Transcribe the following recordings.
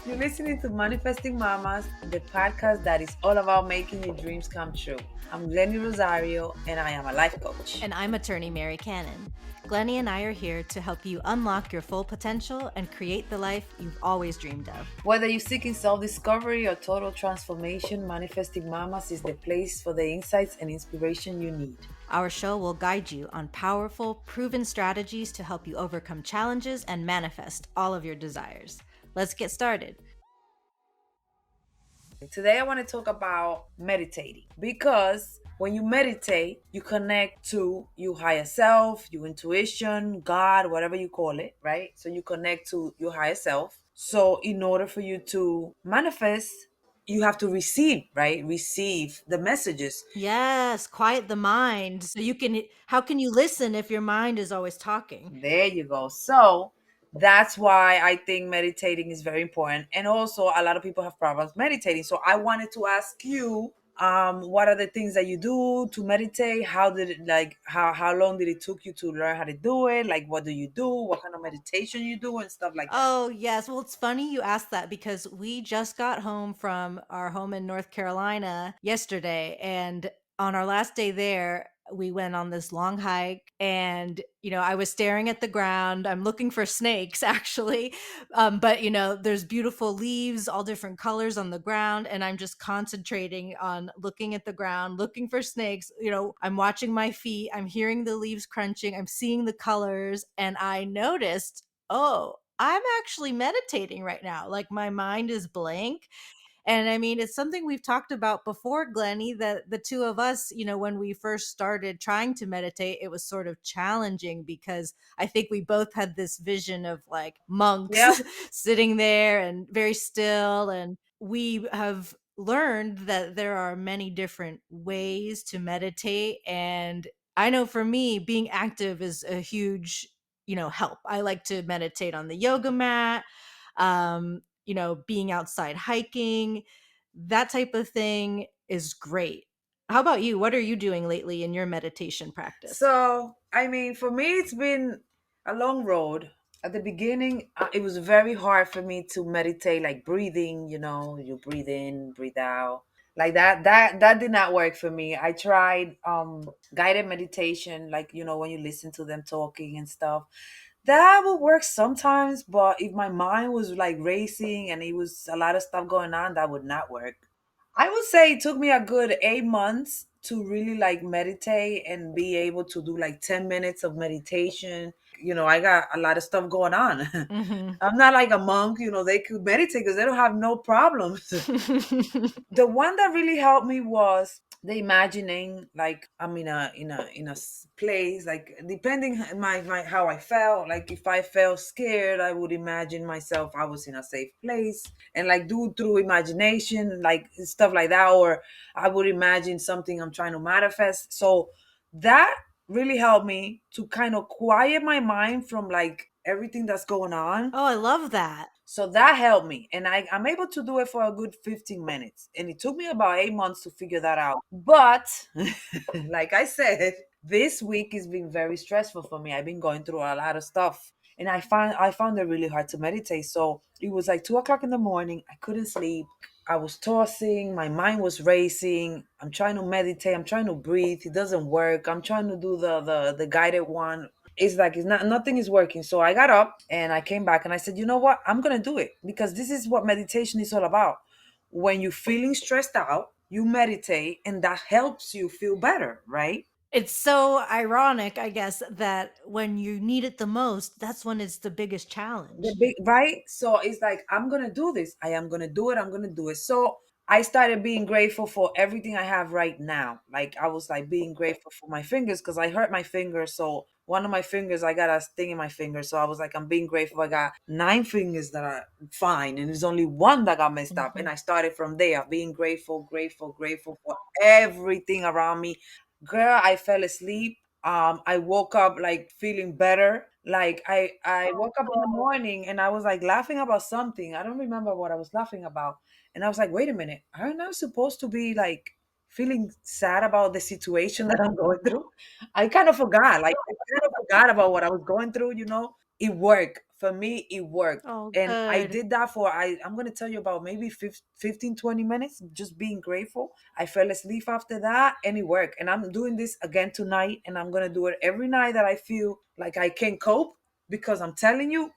You're listening to Manifesting Mamas, the podcast that is all about making your dreams come true. I'm Glenny Rosario, and I am a life coach. And I'm attorney Mary Cannon. Glenny and I are here to help you unlock your full potential and create the life you've always dreamed of. Whether you're seeking self discovery or total transformation, Manifesting Mamas is the place for the insights and inspiration you need. Our show will guide you on powerful, proven strategies to help you overcome challenges and manifest all of your desires. Let's get started. Today, I want to talk about meditating because when you meditate, you connect to your higher self, your intuition, God, whatever you call it, right? So you connect to your higher self. So, in order for you to manifest, you have to receive, right? Receive the messages. Yes, quiet the mind. How can you listen if your mind is always talking? There you go. So that's why I think meditating is very important. And also, a lot of people have problems meditating. So I wanted to ask you, what are the things that you do to meditate? How did it like how long did it took you to learn how to do it? Like what do you do? What kind of meditation you do and stuff like that? Oh, yes. Well, it's funny you asked that because we just got home from our home in North Carolina yesterday. And on our last day there, we went on this long hike and I was staring at the ground. I'm looking for snakes actually. But there's beautiful leaves, all different colors on the ground, and I'm just concentrating on looking at the ground, looking for snakes. I'm watching my feet, I'm hearing the leaves crunching, I'm seeing the colors, and I noticed, oh, I'm actually meditating right now. Like my mind is blank. And I mean, it's something we've talked about before, Glenny, that the two of us, when we first started trying to meditate, it was sort of challenging because I think we both had this vision of like monks Yeah. sitting there and very still. And we have learned that there are many different ways to meditate. And I know for me, being active is a huge help. I like to meditate on the yoga mat, being outside hiking, that type of thing is great. How about you? What are you doing lately in your meditation practice? So, I mean, for me, it's been a long road. At the beginning, it was very hard for me to meditate, like breathing, you breathe in, breathe out. Like that did not work for me. I tried guided meditation, like, when you listen to them talking and stuff. That would work sometimes, but if my mind was like racing and it was a lot of stuff going on, that would not work. I would say it took me a good 8 months to really like meditate and be able to do like 10 minutes of meditation. I got a lot of stuff going on. Hmm. I'm not like a monk, they could meditate because they don't have no problems. The one that really helped me was the imagining like I'm in a place, like depending my how I felt. Like if I felt scared, I would imagine myself I was in a safe place and like do through imagination like stuff like that, or I would imagine something I'm trying to manifest. So that really helped me to kind of quiet my mind from like everything that's going on. Oh, I love that. So that helped me. And I'm able to do it for a good 15 minutes. And it took me about 8 months to figure that out. But like I said, this week has been very stressful for me. I've been going through a lot of stuff. And I found it really hard to meditate. So it was like 2 o'clock in the morning. I couldn't sleep. I was tossing, my mind was racing. I'm trying to meditate, I'm trying to breathe. It doesn't work. I'm trying to do the guided one. It's like it's not nothing is working. So I got up and I came back and I said, you know what? I'm gonna do it because this is what meditation is all about. When you're feeling stressed out, you meditate and that helps you feel better, right? It's so ironic, I guess, that when you need it the most, that's when it's the biggest The challenge. big right. So it's like I'm gonna do this. I am gonna do it. I'm gonna do it. So I started being grateful for everything I have right now. Like I was like being grateful for my fingers because I hurt my finger. So one of my fingers, I got a sting in my finger. So I was like, I'm being grateful. I got 9 fingers that are fine, and there's only one that got messed up. And Mhm. I started from there, being grateful, grateful, grateful for everything around me. Girl, I fell asleep. I woke up like feeling better. Like I woke up in the morning and I was like laughing about something. I don't remember what I was laughing about. And I was like, wait a minute, aren't I supposed to be like feeling sad about the situation that I'm going through? I kind of forgot. Like I kind of forgot about what I was going through. It worked for me it worked. Oh, And I good. did that for I'm going to tell you about maybe 15 20 minutes, just being grateful. I fell asleep after that and it worked. And I'm doing this again tonight, and I'm going to do it every night that I feel like I can cope, because I'm telling you,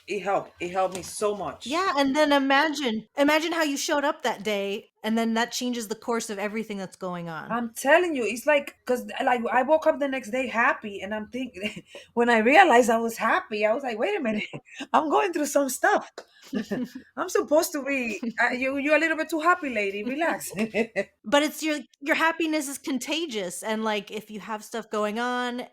it helped me so much. Yeah, and then imagine how you showed up that day, and then that changes the course of everything that's going on. I'm telling you, it's like, because like I woke up the next day happy, and I'm thinking, when I realized I was happy, I was like, wait a minute, I'm going through some stuff. I'm supposed to be. You're a little bit too happy, lady. Relax. But it's your happiness is contagious, and, like, if you have stuff going on,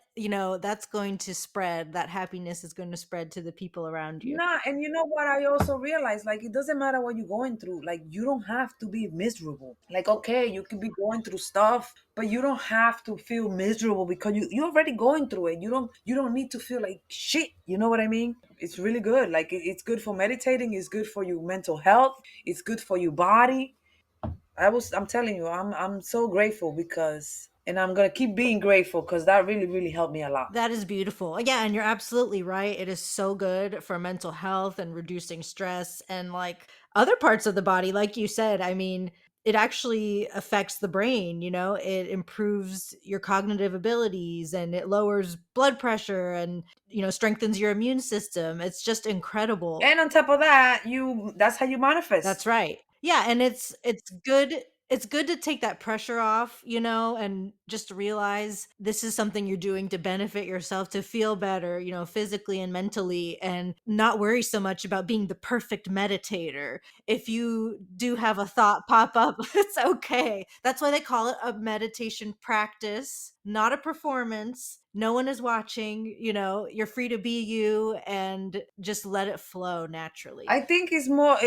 that's going to spread. That happiness is going to spread to the people around you. Nah, and you know what? I also realized, like, it doesn't matter what you're going through. Like, you don't have to be miserable. Like, okay, you can be going through stuff, but you don't have to feel miserable, because you're already going through it. You don't need to feel like shit. You know what I mean? It's really good. Like, it's good for meditating. It's good for your mental health. It's good for your body. I'm telling you, I'm so grateful, because, and I'm gonna keep being grateful, because that really, really helped me a lot. That is beautiful. Yeah, and you're absolutely right. It is so good for mental health and reducing stress and, like, other parts of the body, like you said. I mean, it actually affects the brain, it improves your cognitive abilities and it lowers blood pressure and, strengthens your immune system. It's just incredible. And on top of that, that's how you That's manifest. right. Yeah, and it's good to take that pressure off, and just realize this is something you're doing to benefit yourself, to feel better, physically and mentally, and not worry so much about being the perfect meditator. If you do have a thought pop up, it's okay. That's why they call it a meditation practice, not a performance. No one is watching, you're free to be you and just let it flow naturally. I think it's more,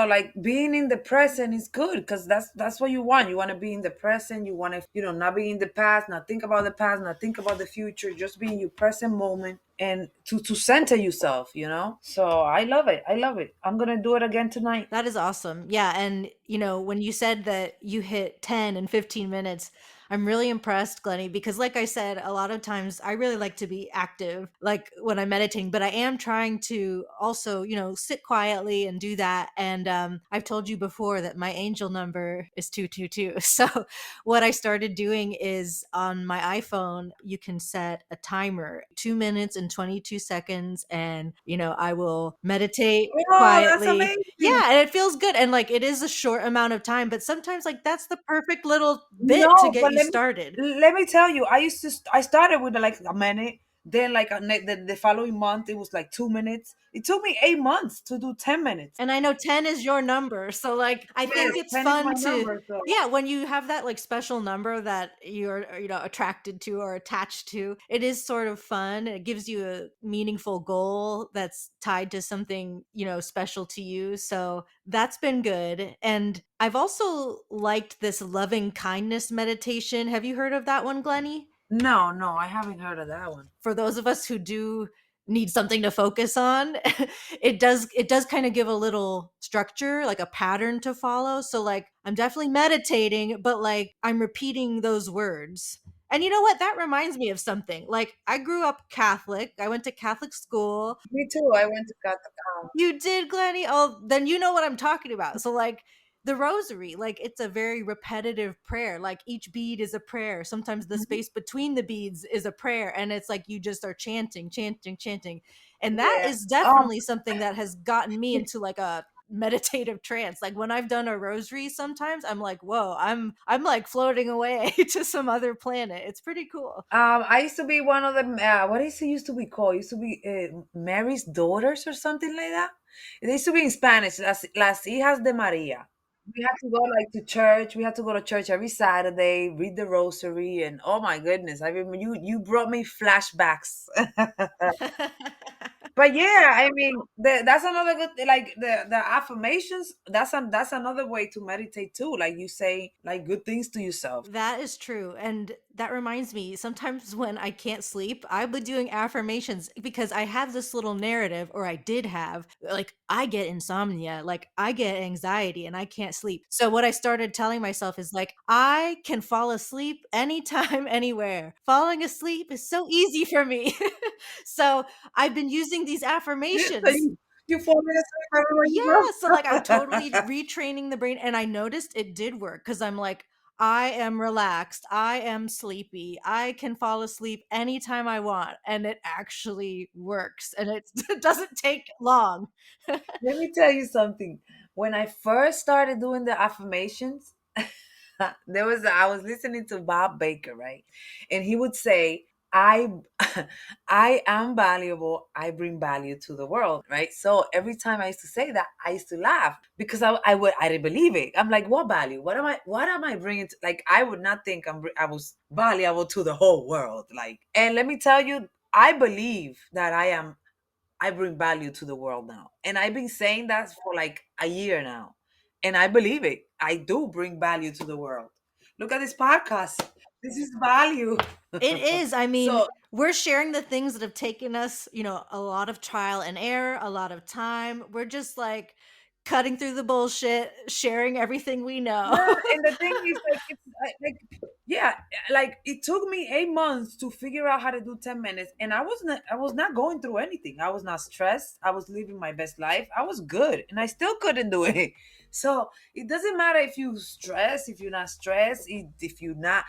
like being in the present is good, because that's what you want. You want to be in the present. You want to, not be in the past, not think about the past, not think about the future. Just be in your present moment, and to center yourself. So I love it. I love it. I'm gonna do it again tonight. That is awesome. Yeah, and when you said that you hit 10 and 15 minutes, I'm really impressed, Glennie, because like I said, a lot of times I really like to be active, like when I'm meditating, but I am trying to also, sit quietly and do that. And I've told you before that my angel number is 222. So what I started doing is on my iPhone, you can set a timer, 2 minutes and 22 seconds, and I will meditate Oh, that's quietly. amazing. Yeah, and it feels good, and, like, it is a short amount of time, but sometimes, like, that's the perfect little bit to No, get but you let me started. let me tell you, I started with like a minute, then like the following month it was like 2 minutes. It took me 8 months to do 10 minutes. And I know 10 is your number, so, like, I Yes, think it's 10 is my fun to number. So yeah, when you have that, like, special number that you're, attracted to or attached to, it is sort of fun. It gives you a meaningful goal that's tied to something, special to you, so that's been good, and I've also liked this loving kindness meditation. Have you heard of that one, Glennie? no, no, I haven't heard of that one. For those of us who do need something to focus on, it does kind of give a little structure, like a pattern to follow. So like I'm definitely meditating, but like I'm repeating those words. And you know what? That reminds me of something. Like I grew up Catholic. I went to Catholic school. Me too. I went to Catholic. You did, Glenny? Oh, then you know what I'm talking about. So, like, the rosary, like, it's a very repetitive prayer. Like, each bead is a prayer. Sometimes the Mhm. space between the beads is a prayer. And it's like you just are chanting, chanting, chanting. And that Yeah. is Um, definitely something that has gotten me into like a meditative trance. Like when I've done a rosary sometimes I'm like, whoa, I'm like floating away to some other planet. It's pretty cool. I used to be one of them. What is it used to be called? It used to be Mary's daughters or something like that. It used to be in Spanish. Las hijas de María. We had to go like to church. We had to go to church every Saturday, read the rosary, and oh my goodness, I remember you brought me flashbacks. But yeah, I mean, that's another good, like the affirmations. That's another way to meditate too. Like you say, like good things to yourself. That is true. And that reminds me, sometimes when I can't sleep, I'll be doing affirmations because I have this little narrative, or I did have, like, I get insomnia, like, I get anxiety and I can't sleep. So, what I started telling myself is, like, I can fall asleep anytime, anywhere. Falling asleep is so easy for me. So, I've been using using these So affirmations. you fall asleep everywhere you Yeah, so, like, I'm totally go. retraining the brain, and I noticed it did work because 'cause I'm like, "I am relaxed, I am sleepy, I can fall asleep anytime I want," and it actually works, and it doesn't take long. Let me tell you something. When I first started doing the affirmations, I was listening to Bob Baker, right? And he would say, I I am valuable, I bring value to the world, right? So every time I used to say that, I used to laugh because I didn't believe it. I'm like, what value? What am I bringing to, like, I would not think I was valuable to the whole world. Like, and let me tell you, I believe that I bring value to the world now. And I've been saying that for like a year now. And I believe it. I do bring value to the world. Look at this podcast. This is value. It is. I mean, So, we're sharing the things that have taken us, a lot of trial and error, a lot of time. We're just like cutting through the bullshit, sharing everything we know. yeah, and the thing is, like, yeah, like it took me 8 months to figure out how to do 10 minutes, and I was not going through anything. I was not stressed. I was living my best life. I was good, and I still couldn't do it. So it doesn't matter if you stress, if you're not stressed, if you're not.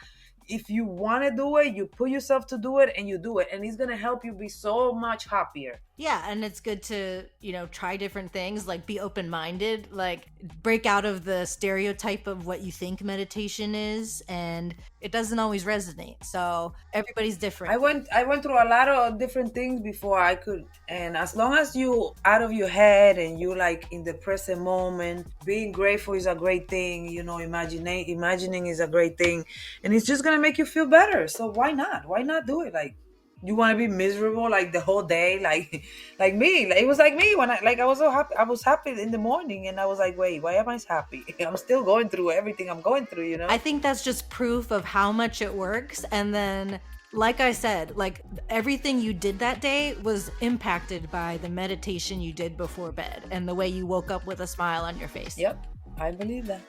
If you want to do it, you put yourself to do it, and you do it, and it's gonna help you be so much happier. Yeah, and it's good to, try different things, like be open-minded, like break out of the stereotype of what you think meditation is, and it doesn't always resonate. So everybody's different. I went through a lot of different things before I could, and as long as you out of your head and you like in the present moment, being grateful is a great thing. Imagining is a great thing, and it's just gonna make you feel better. So why not? Why not do it? Like, you want to be miserable like the whole day, like like me. Like, it was like me when I was so happy. I was happy in the morning, and I was like, wait, why am I happy? I'm still going through everything I'm going through. I think that's just proof of how much it works. And then, like I said, like everything you did that day was impacted by the meditation you did before bed and the way you woke up with a smile on your face. Yep, I believe that.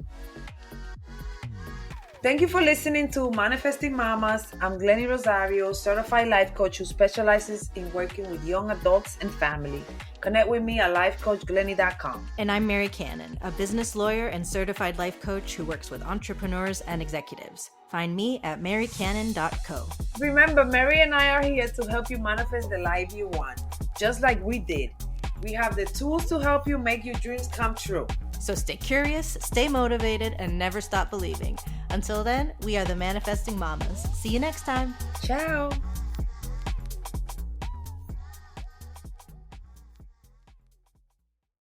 Thank you for listening to Manifesting Mamas. I'm Glenny Rosario, certified life coach who specializes in working with young adults and family. Connect with me at lifecoachglenny.com. And I'm Mary Cannon, a business lawyer and certified life coach who works with entrepreneurs and executives. Find me at marycannon.co. Remember, Mary and I are here to help you manifest the life you want, just like we did. We have the tools to help you make your dreams come true. So stay curious, stay motivated, and never stop believing. Until then, we are the Manifesting Mamas. See you next time. Ciao.